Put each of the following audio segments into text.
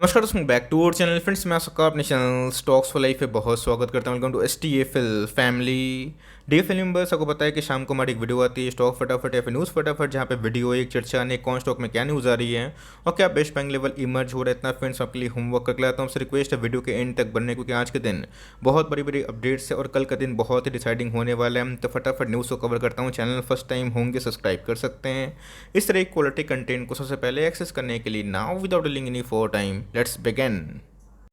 नमस्कार दोस्तों, back to our channel friends. मैं आपका अपने चैनल स्टॉक्स फॉर लाइफ पे बहुत स्वागत करता हूं। Welcome to STFL family. DFL members आपको पता है कि शाम को हमारी एक वीडियो आती है स्टॉक फटाफट या फिर न्यूज़ फटाफट, जहां पे वीडियो एक चर्चा ने कौन स्टॉक में क्या न्यूज़ आ रही है और क्या बेस्ट बैंक लेवल इमर्ज हो रहा है। इतना फ्रेंड्स आपके लिए होमवर्क करके लाता हूँ। आपसे रिक्वेस्ट है वीडियो के एंड तक बनने, क्योंकि आज के दिन बहुत बड़ी बड़ी अपडेट्स है और कल का दिन बहुत ही डिसाइडिंग होने वाला है। तो फटाफट न्यूज़ को कवर करता हूँ। चैनल फर्स्ट टाइम होंगे सब्सक्राइब कर सकते हैं इस तरह की क्वालिटी कंटेंट को सबसे पहले एक्सेस करने के लिए। Now without dealing any for time, let's begin.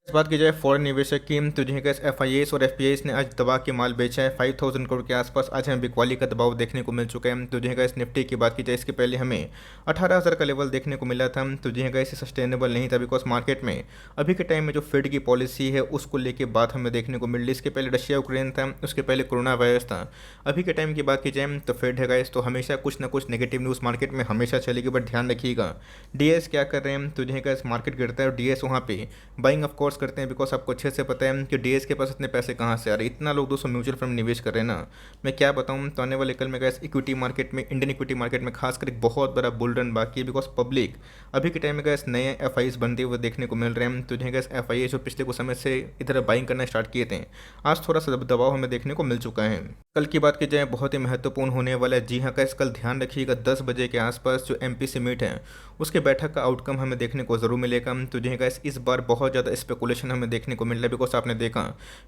इस बात की जाए फॉरेन निवेशक की, तो जिन्हें कैसे FIAs और FPIs ने आज दबा के माल बेचा है 5000 करोड़ के आसपास। आज हमें बिकवाली का दबाव देखने को मिल चुका है। तो जिन्हें कैसे निफ्टी की बात की जाए, इसके पहले हमें 18,000 का लेवल देखने को मिला था। तो जिन्हें कैसे सस्टेनेबल नहीं था, बिकॉज मार्केट में अभी के टाइम में जो फेड की पॉलिसी है उसको लेके बात हमें देखने को मिल रही। इसके पहले रशिया यूक्रेन था, उसके पहले कोरोना वायरस था। अभी के टाइम की बात की जाए तो फेड है गाइस, तो हमेशा कुछ ना कुछ नेगेटिव न्यूज़ मार्केट में हमेशा चलेगी। बट ध्यान रखिएगा DS क्या कर रहे हैं। तो जिन्हें कैसे मार्केट गिरता है और DS वहाँ पे बाइंग ऑफ कोर्स करते हैं, बिकॉज आपको अच्छे से पता है कि DS के पास इतने पैसे कहाँ से आ रहे हैं। इतना लोग दोस्तों म्यूचुअल फंड निवेश कर रहे हैं ना, मैं क्या बताऊँ। तो आने वाले कल में गैस इक्विटी मार्केट में, इंडियन इक्विटी मार्केट में खासकर एक बहुत बड़ा बुल रन बाकी है, बिकॉज पब्लिक अभी के टाइम में गैस नए FIs बनते हुए देखने को मिल रहे हैं। तो जिन्हें गैस FIA जो पिछले कुछ समय से इधर बाइंग करना स्टार्ट किए थे, आज थोड़ा सा दबाव हमें देखने को मिल चुका है। कल की बात की जाए बहुत ही महत्वपूर्ण होने वाला है। जी हाँ गैस, कल ध्यान रखिएगा 10 बजे के आसपास जो MPC मीट है उसके बैठक का आउटकम हमें देखने को ज़रूर मिलेगा। तो जिन्हें गैस इस बार बहुत ज़्यादा स्पेकुलेशन हमें देखने को मिल रहा है, बिकॉज आपने देखा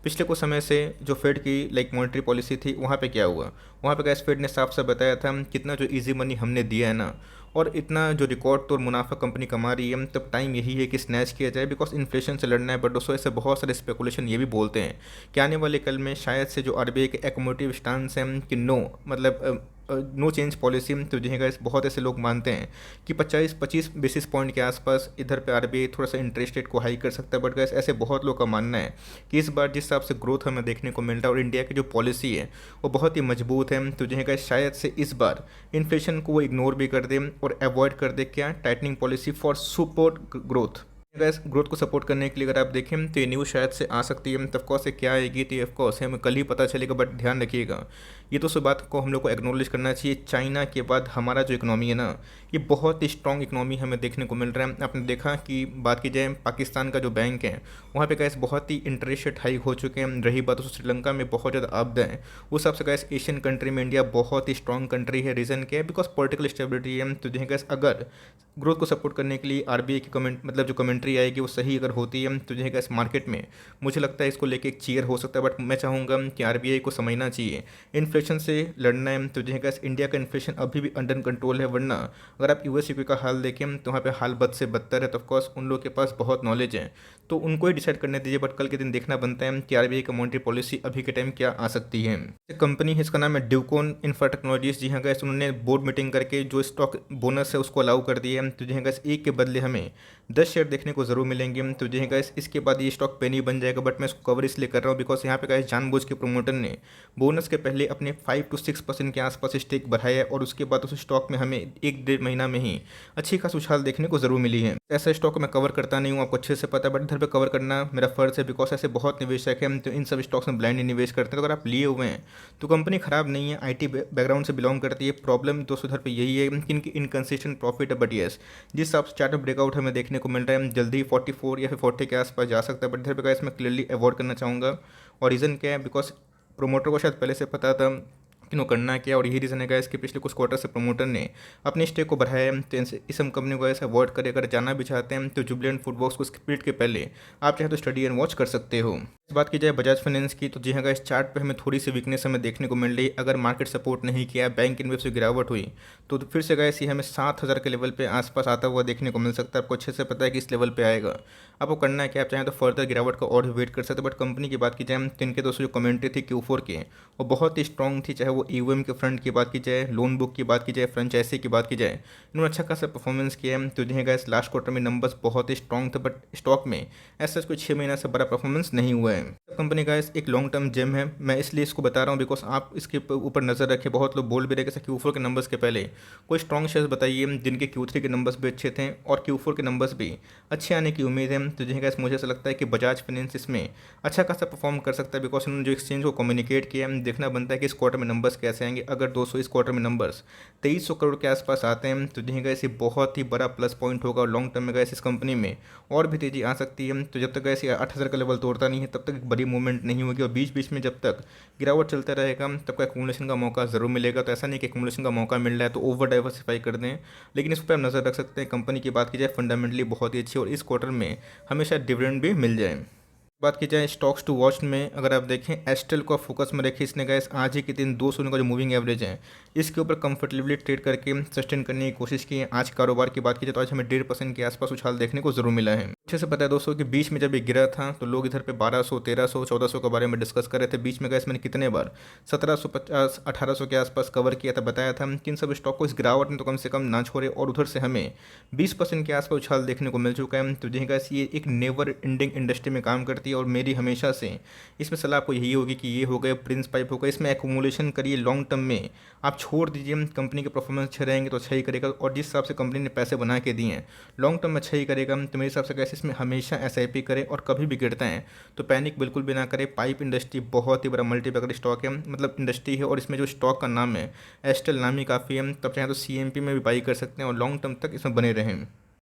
पिछले कुछ समय से जो फेड की मॉनेटरी पॉलिसी थी वहाँ पे क्या हुआ। वहाँ पे गैस फेड ने साफ साफ बताया था कितना जो इजी मनी हमने दिया है ना, और इतना जो रिकॉर्ड तोड़ मुनाफा कंपनी कमा रही है, तब टाइम यही है कि स्नैच किया जाए, बिकॉज इन्फ्लेशन से लड़ना है। बट दोस्तों ऐसे बहुत सारे स्पेकुलेशन ये भी बोलते हैं कि आने वाले कल में शायद से जो RBI के एकोमोडेटिव स्टांस है कि नो, मतलब नो चेंज पॉलिसी। तो जिन्हें गाइस बहुत ऐसे लोग मानते हैं कि 25 बेसिस पॉइंट के आसपास इधर पे RBI थोड़ा सा इंटरेस्ट रेट को हाई कर सकता है। बट गाइस ऐसे बहुत लोग का मानना है कि इस बार जिस हिसाब से ग्रोथ हमें देखने को मिल रहा है और इंडिया की जो पॉलिसी है वो बहुत ही मजबूत है। तो जिन्हें गाइस शायद से इस बार इन्फ्लेशन को वो इग्नोर भी कर दे और अवॉइड कर दे क्या, tightening policy for support growth. Gas growth को सपोर्ट करने के लिए अगर आप देखें तो ये न्यूज़ शायद से आ सकती है। तो ऑफकोर्स ये क्या आएगी तो ऑफकोर्स हमें कल ही पता चलेगा। बट ध्यान रखिएगा ये तो सब बात को हम लोग को एक्नॉलेज करना चाहिए। चाइना के बाद हमारा जो इकोनॉमी है ना, ये बहुत ही स्ट्रॉन्ग इकोनॉमी हमें देखने को मिल रहा है। आपने देखा कि बात की जाए पाकिस्तान का जो बैंक है वहाँ पे गैस बहुत ही इंटरेस्ट रेट हाई हो चुके हैं। रही बात तो श्रीलंका में बहुत ज़्यादा आपदा है। उस हिसाब से गैस एशियन कंट्री में इंडिया बहुत ही स्ट्रॉन्ग कंट्री है। रीज़न क्या है, बिकॉज पॉलिटिकल स्टेबिलिटी है। तो जिन्हें गैस अगर ग्रोथ को सपोर्ट करने के लिए RBI की कमेंट मतलब जो कमेंट्री आएगी वो सही अगर होती है तो जिन्हें गैस मार्केट में मुझे लगता है इसको लेके एक चीयर हो सकता है। बट मैं चाहूँगा कि RBI को समझना चाहिए इन्फ्लेशन से लड़ना है। तो जिन्हें गैस इंडिया का इन्फ्लेशन अभी भी अंडर कंट्रोल है, वरना अगर आप US UK का हाल देखें तो वहाँ पे हाल बद से बदतर है। तो ऑफकोर्स उन लोगों के पास बहुत नॉलेज है, तो उनको ही डिसाइड करने दीजिए। बट कल के दिन देखना बनता है कि RBI का मॉनेटरी पॉलिसी अभी के टाइम क्या आ सकती है। कंपनी है इसका नाम है ड्यूकोन इंफ्रा टेक्नोलॉजीज। जी हाँ गैस, उन्होंने बोर्ड मीटिंग करके जो स्टॉक बोनस है उसको अलाउ कर दिया है। तो जी हाँ गैस, एक के बदले हमें 10 शेयर देखने को जरूर मिलेंगे। तो जी हाँ गैस, इसके बाद ये स्टॉक पेनी बन जाएगा। बट मैं इसको कवर इसलिए कर रहा हूँ बिकॉज यहाँ पे गैस जानबूझ के प्रमोटर ने बोनस के पहले अपने 5 to 6% के आसपास स्टेक बढ़ाया और उसके बाद उस स्टॉक में हमें 1-1.5 महीना में ही अच्छी खास उछाल देखने को जरूर मिली है। ऐसा स्टॉक मैं कवर करता नहीं हूँ, आपको अच्छे से पता है, बट इधर पे कवर करना मेरा फर्ज है। बिकॉज ऐसे बहुत निवेशक हैं तो इन सब स्टॉक्स में ब्लाइंडली निवेश करते हैं। तो अगर आप लिए हुए हैं तो कंपनी खराब नहीं है, IT बैकग्राउंड से बिलोंग करती है। प्रॉब्लम दोस्तों इधर पे यही है कि इनकी इनकंसिस्टेंट प्रॉफिट है। बट यस, जिस हिसाब से चार्ट ब्रेकआउट हमें देखने को मिल रहा है जल्दी 44 या फिर 40 के आसपास जा सकता है। बट इधर पे गाइस मैं क्लियरली अवॉइड करना चाहूँगा। और रीज़न क्या है, बिकॉज प्रोमोटर को शायद पहले से पता था कि नो करना क्या, और यही रीज़न है गाइस कि पिछले कुछ क्वार्टर से प्रमोटर ने अपने स्टेक को बढ़ाया है। तो इस हम कंपनी को ऐसे अवॉइड करें। अगर जाना भी चाहते हैं तो जुबिलेंट फूडवर्क्स को स्प्लिट के पहले आप चाहे तो स्टडी एंड वॉच कर सकते हो। इस बात की जाए बजाज फाइनेंस की, तो जी हाँ गाइस, चार्ट पे हमें थोड़ी सी वीकनेस हमें देखने को मिल रही है। अगर मार्केट सपोर्ट नहीं किया, बैंक इन्वेस्ट से गिरावट हुई तो फिर से गाइस ये हमें 7,000 के लेवल पे आसपास आता हुआ देखने को मिल सकता है। आपको अच्छे से पता है कि इस लेवल पे आएगा। आपको करना है कि आप चाहें तो फर्दर गिरावट का और वेट कर सकते हैं। बट कंपनी की बात की जाए तो इनके दोस्तों जो कमेंट्री थी Q4 की वो बहुत ही स्ट्रॉन्ग थी। चाहे वो EOM के फ्रंट की बात की जाए, लोन बुक की बात की जाए, फ्रेंचाइजी की बात की जाए, इन्होंने अच्छा खासा परफॉर्मेंस किया है। तो जिन्हें गाइस लास्ट क्वार्टर में नंबर्स बहुत ही स्ट्रॉन्ग थे। बट स्टॉक में ऐसा कोई 6 महीना से बड़ा परफॉर्मेंस नहीं हुआ है। है। कंपनी का एक लॉन्ग टर्म जेम है, मैं इसलिए इसको बता रहा हूँ बिकॉज आप इसके ऊपर नज़र रखें। बहुत लोग बोल भी रहे कि Q4 के नंबर्स के पहले कोई स्ट्रॉन्ग शेयर्स बताइए जिनके Q3 के नंबर्स भी अच्छे थे और Q4 के नंबर्स भी अच्छे आने की उम्मीद है। तो जिन्हें मुझे ऐसा लगता है कि बजाज फाइनेंस इसमें अच्छा खासा परफॉर्म कर सकता है बिकॉज उन्होंने जो एक्सचेंज को कम्युनिकेट किया है, देखना बनता है कि इस क्वार्टर में नंबर्स कैसे आएंगे। अगर 200 इस क्वार्टर में नंबर्स 2300 करोड़ के आसपास आते हैं तो जिन्हें ये बहुत ही बड़ा प्लस पॉइंट होगा और लॉन्ग टर्म में इस कंपनी में और भी तेज़ी आ सकती है। तो जब तक ऐसे 8000 का लेवल तोड़ता नहीं है तब तक एक बड़ी मूवमेंट नहीं होगी और बीच बीच में जब तक गिरावट चलता रहेगा तब का एक्यूमुलेशन का मौका ज़रूर मिलेगा। तो ऐसा नहीं कि एक्यूमुलेशन का मौका मिल रहा है तो ओवर डाइवर्सिफाई कर दें, लेकिन इस पर आप नज़र रख सकते हैं। कंपनी की बात की जाए फंडामेंटली बहुत ही अच्छी और इस क्वार्टर में हमें शायद डिविडेंड भी मिल जाए। बात की जाए स्टॉक्स टू वॉच में, अगर आप देखें एस्टेल को फोकस में रखिए। इसने गैस आज ही के दिन 200 का जो मूविंग एवरेज है इसके ऊपर कंफर्टेबली ट्रेड करके सस्टेन करने की कोशिश की है। आज कारोबार की बात की जाए तो आज हमें 1.5% के आसपास उछाल देखने को जरूर मिला है। अच्छे से पता है दोस्तों कि बीच में जब ये गिरा था तो लोग इधर पे 1200, 1300, 1400 के बारे में डिस्कस कर रहे थे। बीच में गैस मैंने कितने बार 1750, 1800 के आसपास कवर किया था, बताया था कि इन सब स्टॉक को इस गिरावट में तो कम से कम ना छोड़े और उधर से हमें 20% के आसपास उछाल देखने को मिल चुका है। तो जी गैस ये एक नेवर एंडिंग इंडस्ट्री में काम करती है और मेरी हमेशा से इसमें सलाह आपको यही होगी कि ये हो गए प्रिंस पाइप हो गए, इसमें एक्यूमुलेशन करिए। लॉन्ग टर्म में आप छोड़ दीजिए, कंपनी के परफॉर्मेंस अच्छे रहेंगे तो अच्छा ही करेगा और जिस हिसाब से कंपनी ने पैसे बना के दिए हैं लॉन्ग टर्म में अच्छा ही करेगा। तो मेरे हिसाब से कैसे इसमें हमेशा SIP करें और कभी भी गिरता है तो पैनिक बिल्कुल भी ना करें। पाइप इंडस्ट्री बहुत ही बड़ा मल्टीबैगर स्टॉक है, मतलब इंडस्ट्री है, और इसमें जो स्टॉक का नाम है एस्टेल नाम ही काफ़ी है। तब चाहे तो CMP में भी बाई कर सकते हैं और लॉन्ग टर्म तक इसमें बने रहें।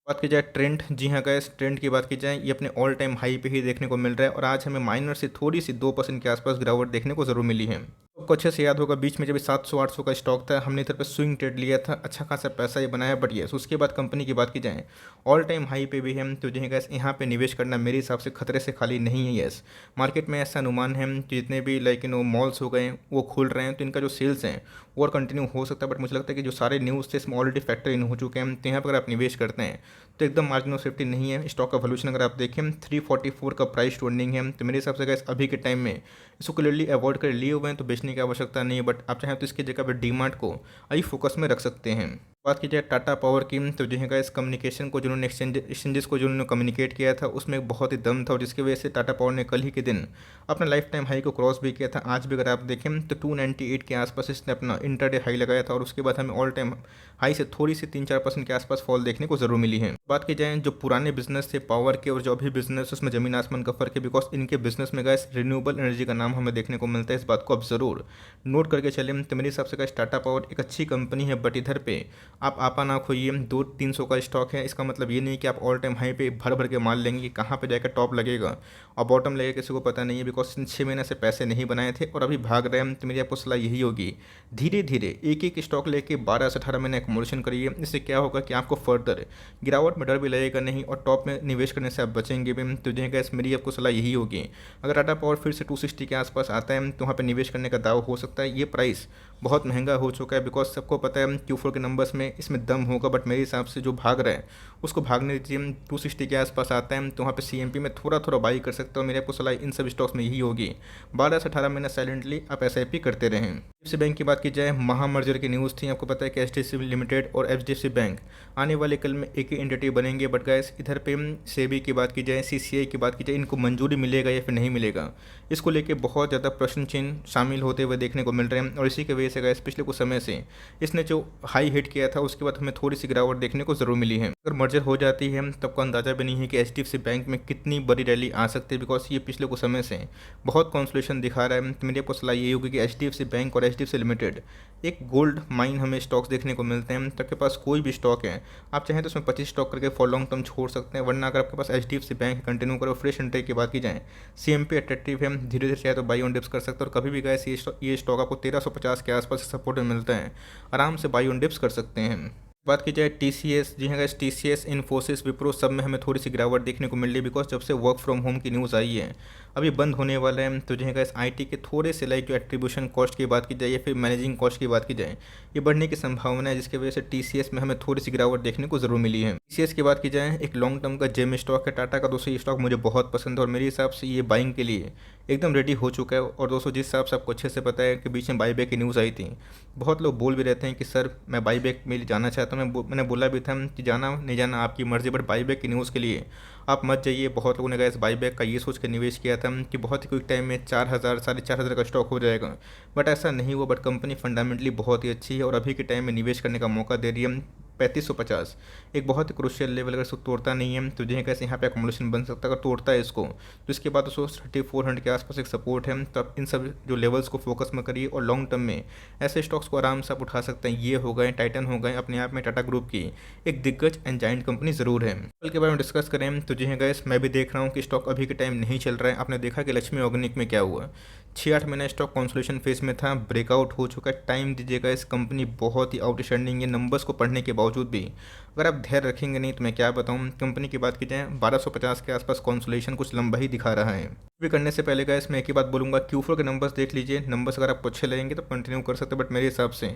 बात की जाए ट्रेंड, जी हाँ गैस ट्रेंड की बात की जाए ये अपने ऑल टाइम हाई पे ही देखने को मिल रहा है और आज हमें माइनर से थोड़ी सी 2% के आसपास गिरावट देखने को जरूर मिली है। आपको अच्छे से याद होगा बीच में जब 700-800 का स्टॉक था हमने इधर पे स्विंग ट्रेड लिया था, अच्छा खासा पैसा ये बनाया। बट यस उसके बाद कंपनी की बात की जाए ऑल टाइम हाई पे भी है। तो जी गैस यहाँ पे निवेश करना मेरे हिसाब से खतरे से खाली नहीं है। यस मार्केट में ऐसा अनुमान है कि जितने भी लाइक मॉल्स हो गए वो खुल रहे हैं तो इनका जो सेल्स हैं और कंटिन्यू हो सकता है। बट मुझे लगता है कि जो सारे न्यूज़ थे इसमें ऑलरेडी फैक्टर इन हो चुके हैं। तो यहाँ पर अगर आप निवेश करते हैं तो एकदम मार्जिन ऑफ सेफ्टी नहीं है। स्टॉक का वैल्यूएशन अगर आप देखें 344 का प्राइस टू अर्निंग है। तो मेरे हिसाब से गैस अभी के टाइम में इसको क्लियरली अवॉइड कर लिए हुए हैं तो बेचने की आवश्यकता नहीं है। बट आप चाहें तो इसकी जगह पर डीमार्ट को अभी फोकस में रख सकते हैं। बात की जाए टाटा पावर की तो जो है इस कम्युनिकेशन को जिन्होंने एक्सचेंजेस को जिन्होंने कम्युनिकेट किया था उसमें बहुत ही दम था और जिसकी वजह से टाटा पावर ने कल ही के दिन अपना लाइफ टाइम हाई को क्रॉस भी किया था। आज भी अगर आप देखें तो 298 के आसपास इसने अपना इंटरडे हाई लगाया था और उसके बाद हमें ऑल टाइम हाई से थोड़ी सी 3-4% के आसपास फॉल देखने को जरूर मिली है। बात की जाए जो पुराने बिजनेस थे पावर के और जो अभी बिजनेस उसमें जमीन आसमान का फर्क है बिकॉज इनके बिजनेस में गैस रिन्यूएबल एनर्जी का नाम हमें देखने को मिलता है। इस बात को आप जरूर नोट करके चलें। तो मेरे हिसाब से गैस टाटा पावर एक अच्छी कंपनी है बट इधर पे आप आपा ना खोइए। 200-300 का स्टॉक है, इसका मतलब ये नहीं कि आप ऑल टाइम हाई पे भर भर के माल लेंगे, कहाँ पे जाकर टॉप लगेगा और बॉटम लगेगा किसी को पता नहीं है बिकॉज 6 महीने से पैसे नहीं बनाए थे और अभी भाग रहे हैं। तो मेरी आपको सलाह यही होगी धीरे धीरे एक एक स्टॉक लेके 12 से 18 महीने एक्युमुलेशन करिए। इससे क्या होगा कि आपको फर्दर गिरावट में डर भी लगेगा नहीं और टॉप में निवेश करने से आप बचेंगे भी। तो जो है मेरी आपको सलाह यही होगी अगर टाटा पावर फिर से 260 के आसपास आता है तो वहाँ पर निवेश करने का दावा हो सकता है। ये प्राइस बहुत महंगा हो चुका है बिकॉज सबको पता है Q4 के नंबर्स में इसमें दम होगा। बट मेरे हिसाब से जो भाग रहा है उसको भागने दीजिए। 260 के आसपास आता है तो वहाँ पे CMP में थोड़ा थोड़ा बाई कर सकते हो। मेरे आपको सलाह इन सब स्टॉक्स में यही होगी 12 से 18 महीने साइलेंटली आप SIP करते रहें। HDFC बैंक की बात की जाए महामर्जर की न्यूज़ थी, आपको पता है कि HDFC लिमिटेड और HDFC बैंक आने वाले कल में एक ही एंटिटी बनेंगे। बट गैस इधर पे सेबी की बात की जाए CCI की बात की जाए इनको मंजूरी मिलेगा या फिर नहीं मिलेगा, इसको लेके बहुत ज़्यादा प्रश्न चिन्ह शामिल होते हुए देखने को मिल रहे हैं। और इसी की वजह से गैस पिछले कुछ समय से इसने जो हाई हिट किया था उसके बाद हमें थोड़ी सी गिरावट देखने को जरूर मिली है। अगर मर्जर हो जाती है तब को अंदाजा भी नहीं है कि HDFC बैंक में कितनी बड़ी रैली आ सकती है बिकॉज ये पिछले कुछ समय से बहुत कॉन्सोलेशन दिखा रहा है। तो मेरी आपको सलाह यही होगी कि HDFC बैंक और HDFC लिमिटेड एक गोल्ड माइन हमें स्टॉक्स देखने को मिलते हैं। तो आपके पास कोई भी स्टॉक है आप चाहें तो उसमें 25 स्टॉक करके फॉर लॉन्ग टर्म छोड़ सकते हैं, वरना अगर आपके पास HDFC बैंक कंटिन्यू करो फ्रेश एंट्री की बात की जाए CMP अट्रैक्टिव है, धीरे धीरे चाहे तो बाई ऑन डिप्स कर सकते हैं। और कभी भी गए ये स्टॉक आपको 1350 के आसपास सपोर्ट में मिलता है, आराम से बाई ऑन डिप्स कर सकते हैं। बात की जाए TCS, जी हाँ TCS, इन्फोसिस, विप्रो सब में हमें थोड़ी सी गिरावट देखने को मिल रही है बिकॉज जब से वर्क फ्रॉम होम की न्यूज़ आई है अभी बंद होने वाला है। तो जी हाँ IT के थोड़े से लाइक जो एट्रीब्यूशन कॉस्ट की बात की जाए या फिर मैनेजिंग कॉस्ट की बात की जाए ये बढ़ने की संभावना है, जिसकी वजह से TCS में हमें थोड़ी सी गिरावट देखने को जरूर मिली है। TCS की बात की जाए एक लॉन्ग टर्म का जेम स्टॉक है टाटा का, दूसरी स्टॉक मुझे बहुत पसंद है और मेरे हिसाब से ये बाइंग के लिए एकदम रेडी हो चुका है। और दोस्तों जिस हिसाब से आपको अच्छे से पता है कि बीच में बाईबैक की न्यूज़ आई थी, बहुत लोग बोल भी रहते हैं कि सर मैं बाईबैक में जाना चाहता हूँ। मैंने बोला भी था कि जाना नहीं जाना आपकी मर्ज़ी, बट बाईबैक की न्यूज़ के लिए आप मत जाइए। बहुत लोगों ने कहा इस बाईबैक का ये सोच कर निवेश किया था कि बहुत ही क्विक टाइम में 4,000 4,500 का स्टॉक हो जाएगा, बट ऐसा नहीं हुआ। बट कंपनी फंडामेंटली बहुत ही अच्छी है और अभी के टाइम में निवेश करने का मौका दे रही है। 3550 एक बहुत ही क्रुशियल लेवल, अगर इसको तोड़ता नहीं है तो जो कैसे यहाँ पे अकोमोडेशन बन सकता है। अगर तोड़ता है इसको तो इसके बाद उसको 3400 के आसपास एक सपोर्ट है। तो आप इन सब जो लेवल्स को फोकस में करिए और लॉन्ग टर्म में ऐसे स्टॉक्स को आराम से आप उठा सकते हैं। ये हो गए टाइटन, हो गए अपने आप में टाटा ग्रुप की एक दिग्गज एंड जाइंट कंपनी ज़रूर है। कल के बारे में डिस्कस करें तो जी है गैस, मैं भी देख रहा हूँ कि स्टॉक अभी के टाइम नहीं चल रहा है। आपने देखा कि लक्ष्मी ऑर्गेनिक में क्या हुआ, 6-8 महीने स्टॉक कंसोलिडेशन फेज में था, ब्रेकआउट हो चुका है। टाइम दीजिएगा, इस कंपनी बहुत ही आउटस्टैंडिंग है। नंबर्स को पढ़ने के बावजूद भी अगर आप धैर्य रखेंगे नहीं तो मैं क्या बताऊं। कंपनी की बात की जाए 1250 के आसपास कंसोलिडेशन कुछ लंबा ही दिखा रहा है। भी करने से पहले गाइस मैं एक ही बात बोलूँगा, Q4 के नंबर्स देख लीजिए। नंबर्स अगर आपको अच्छे लगेंगे तो कंटिन्यू कर सकते हैं, बट मेरे हिसाब से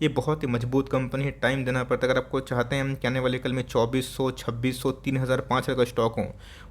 ये बहुत ही मजबूत कंपनी है। टाइम देना पड़ता है। अगर आपको चाहते हैं कि आने वाले कल में 2400, 2600, 3000, 5000 का स्टॉक हो,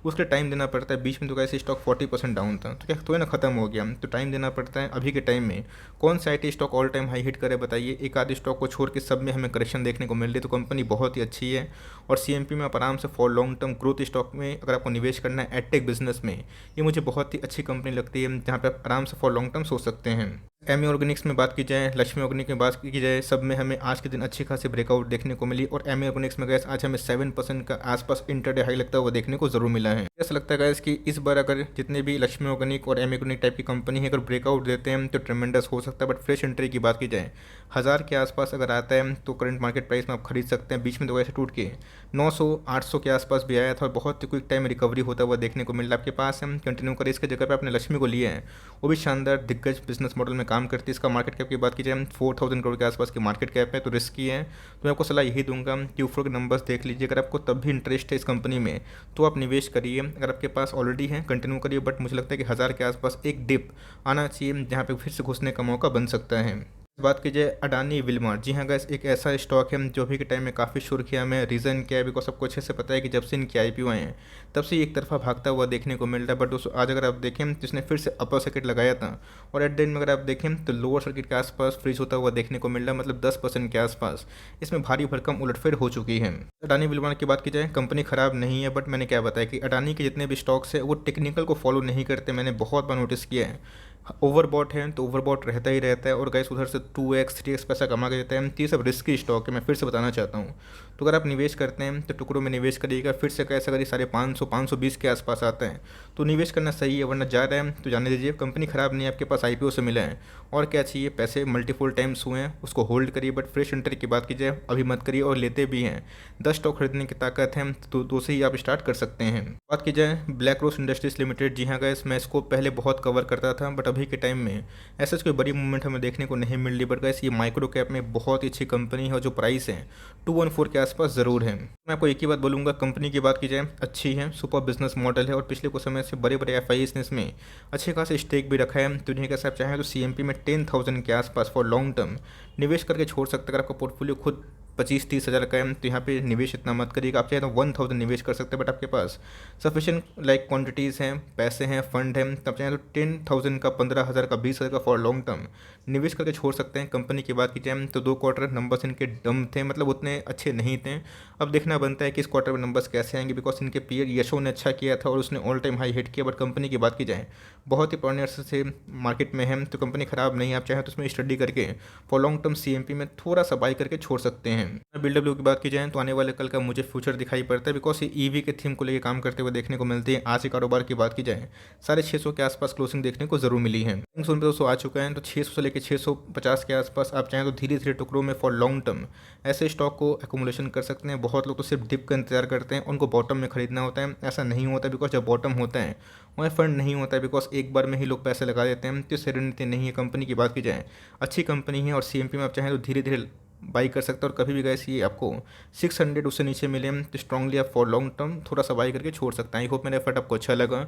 उसके टाइम देना पड़ता है। बीच में तो कैसे स्टॉक 40% डाउन था तो क्या तो है ना, खत्म हो गया। तो टाइम देना पड़ता है। अभी के टाइम में कौन सा IT stock all time high hit करे बताइए। एक आधे स्टॉक को छोड़ के सब में हमें करेक्शन देखने को मिल रही है। तो कंपनी बहुत ही अच्छी है और CMP में आप आराम से for long term growth stock में अगर आपको निवेश करना है एडटेक बिजनेस में, ये मुझे बहुत ही अच्छी कंपनी लगती है जहाँ पे आप आराम से फॉर लॉन्ग टर्म सोच सकते हैं। एमी ऑर्गेनिक्स में बात की जाए, लक्ष्मी ऑर्गेनिक में बात की जाए, सब में हमें आज के दिन अच्छी खासी ब्रेकआउट देखने को मिली। और एमी ऑर्गेनिक्स में गैस आज हमें 7% का आसपास इंटरडे हाई लगता हुआ देखने को जरूर मिला है। ऐसा लगता है गैस कि इस बार अगर जितने भी लक्ष्मी ऑर्गेनिक और एमी ऑर्गेनिक टाइप की कंपनी है अगर ब्रेकआउट देते हैं तो ट्रेमेंडस हो सकता है। बट फ्रेश एंट्री की बात की जाए 1000 के आसपास अगर आता है तो करंट मार्केट प्राइस में आप खरीद सकते हैं। बीच में तो वैसे टूट के 900 800 के आसपास भी आया था और बहुत क्विक टाइम रिकवरी होता हुआ देखने को मिल रहा है। आपके पास हम कंटिन्यू करें, इसके जगह पे आपने लक्ष्मी को लिया है, वो भी शानदार दिग्गज बिजनेस मॉडल में काम करती है। इसका मार्केट कैप की बात की जाए 4000 करोड़ के आसपास की मार्केट कैप है, तो रिस्की है। तो मैं आपको सलाह यही दूंगा कि Q4 के नंबर्स देख लीजिए। अगर आपको तब भी इंटरेस्ट है इस कंपनी में तो आप निवेश करिए। अगर आपके पास ऑलरेडी है कंटिन्यू करिए, बट मुझे लगता है कि 1000 के आसपास एक डिप आना चाहिए जहाँ पे फिर से घुसने का मौका बन सकता है। बात की जाए अडानी विल्मर, जी हाँ गैस, एक ऐसा स्टॉक है जो भी के टाइम में काफ़ी सुर्खियाँ में। रीज़न क्या है, बिकॉज सबको अच्छे से पता है कि जब से इनकी IPO आए हैं तब से एक तरफा भागता हुआ देखने को मिल रहा है। बट दोस्तों आज अगर आप देखें तो इसने फिर से अपर सर्किट लगाया था और एट द एंड में अगर आप देखें तो लोअर सर्किट के आसपास फ्रीज होता हुआ देखने को मिल रहा है, मतलब 10% के आसपास इसमें भारी भरकम उलटफेर हो चुकी है। अडानी विल्मर की बात की जाए कंपनी खराब नहीं है, बट मैंने क्या बताया कि अडानी के जितने भी स्टॉक्स है वो टेक्निकल को फॉलो नहीं करते। मैंने बहुत बार नोटिस किया है। ओवरबॉट है तो ओवरबॉट रहता ही रहता है और गैस उधर से 2x 3x पैसा कमा के देता है। तो ये सब रिस्की स्टॉक है, मैं फिर से बताना चाहता हूँ। तो अगर आप निवेश करते हैं तो टुकड़ों में निवेश करिएगा। फिर से कैसे अगर ये साढ़े 500 520 के आसपास आता है तो निवेश करना सही है, वरना जा रहा है तो जाने दीजिए। कंपनी खराब नहीं है, आपके पास IPO से मिला है और क्या चाहिए, पैसे मल्टीपल टाइम्स हुए हैं, उसको होल्ड करिए। बट फ्रेश एंट्री की बात की जाए अभी मत करिए, और लेते भी हैं 10 स्टॉक खरीदने की ताकत है तो 2 से ही आप स्टार्ट कर सकते हैं। बात की जाए ब्लैक रोज इंडस्ट्रीज लिमिटेड, जी हाँ गैस, मैं इसको पहले बहुत कवर करता था बट अभी के टाइम में ऐसा कोई बड़ी मूवमेंट हमें देखने को नहीं मिल रही। बट गैस ये माइक्रो कैप में बहुत ही अच्छी कंपनी है और जो प्राइस है 214 के आसपास ज़रूर है। मैं आपको एक ही बात बोलूँगा, कंपनी की बात की जाए अच्छी है, सुपर बिजनेस मॉडल है और पिछले कुछ समय से बड़े बड़े FIIs ने इसमें अच्छे खासे स्टेक भी रखा है। तो जिन्हें कैसे आप चाहें तो CMP में 10,000 के आसपास फॉर लॉन्ग टर्म निवेश करके छोड़ सकते हैं। अगर आपका पोर्टफोलियो खुद 25-30 हज़ार का है तो यहाँ पे निवेश इतना मत करिएगा। आप चाहे तो 1000 निवेश कर सकते हैं, बट आपके पास सफिशिएंट लाइक क्वांटिटीज़ हैं, पैसे हैं, फंड हैं, तब चाहे तो 10,000 का, 15,000 का, 20,000 का फॉर लॉन्ग टर्म निवेश करके छोड़ सकते हैं। कंपनी की बात की जाए तो 2 क्वार्टर नंबर्स इनके डम थे, मतलब उतने अच्छे नहीं थे। अब देखना बनता है कि इस क्वार्टर में नंबर्स कैसे आएंगे, बिकॉज इनके पीयर यशो ने अच्छा किया था और उसने ऑल टाइम हाई हिट किया। बट कंपनी की बात की जाए बहुत ही पुराने अरसे से मार्केट में है तो कंपनी खराब नहीं है। आप चाहें तो उसमें स्टडी करके फॉर लॉन्ग टर्म CMP में थोड़ा सा बाई करके छोड़ सकते हैं। BW की बात की जाए तो आने वाले कल का मुझे फ्यूचर दिखाई पड़ता है, बिकॉज ये EV के थीम को लेकर काम करते हुए देखने को मिलती है। आज के कारोबार की बात की जाए 650 के आसपास क्लोजिंग देखने को जरूर मिली है। सुन पे दोस्तों आ चुका है तो 600 से लेकर 650 के आसपास आप चाहें तो धीरे धीरे टुकड़ों में फॉर लॉन्ग टर्म ऐसे स्टॉक को एकोमुलेशन कर सकते हैं। बहुत लोग तो सिर्फ डिप का इंतजार करते हैं, उनको बॉटम में खरीदना होता है। ऐसा नहीं होता, बिकॉज जब बॉटम होता है वहाँ फंड नहीं होता है, बिकॉज एक बार में ही लोग पैसे लगा देते हैं। तो इससे रणनीति नहीं है। कंपनी की बात की जाए अच्छी कंपनी है और CMP में आप चाहें तो धीरे धीरे बाई कर सकते हैं। और कभी भी गैस ये आपको 600 उससे नीचे मिले तो स्ट्रांगली आप फॉर लॉन्ग टर्म थोड़ा सा बाई करके छोड़ सकते हैं। आई होप मेरा एफर्ट आपको अच्छा लगा।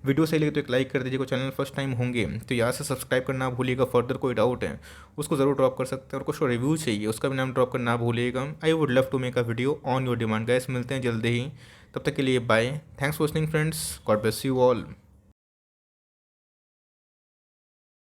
वीडियो सही लगे तो एक लाइक कर दीजिएगा। चैनल फर्स्ट टाइम होंगे तो यहाँ से सब्सक्राइब करना भूलिएगा। फर्दर कोई डाउट है उसको ज़रूर ड्रॉप कर सकते हैं, और कुछ रिव्यू चाहिए उसका भी नाम ड्रॉप करना भूलिएगा। I would love to make a video on your demand. Guys मिलते हैं जल्दी ही, तब तक के लिए bye. Thanks for watching friends, God bless you all.